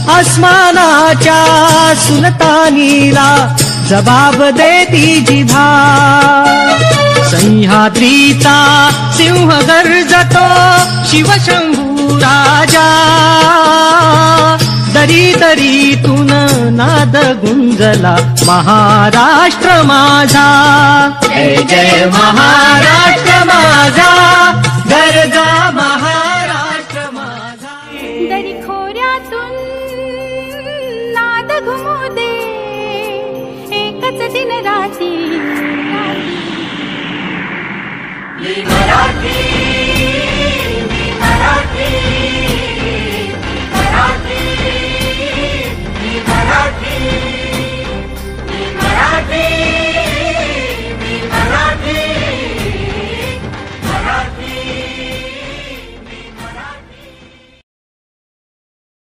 आसमानाच्या सुलतानीला जबाब देती जिभा. सह्याद्रीचा सिंह गर्जतो शिवशंभू राजा. दरी दरीतून नाद गुंजला महाराष्ट्र माझा. जय जय महाराष्ट्र माझा, गर्जा महाराष्ट्र माझा. दरी खोऱ्यातून नाद घुमू दे, एकच दिन राती. मी मराठी, मी मराठी.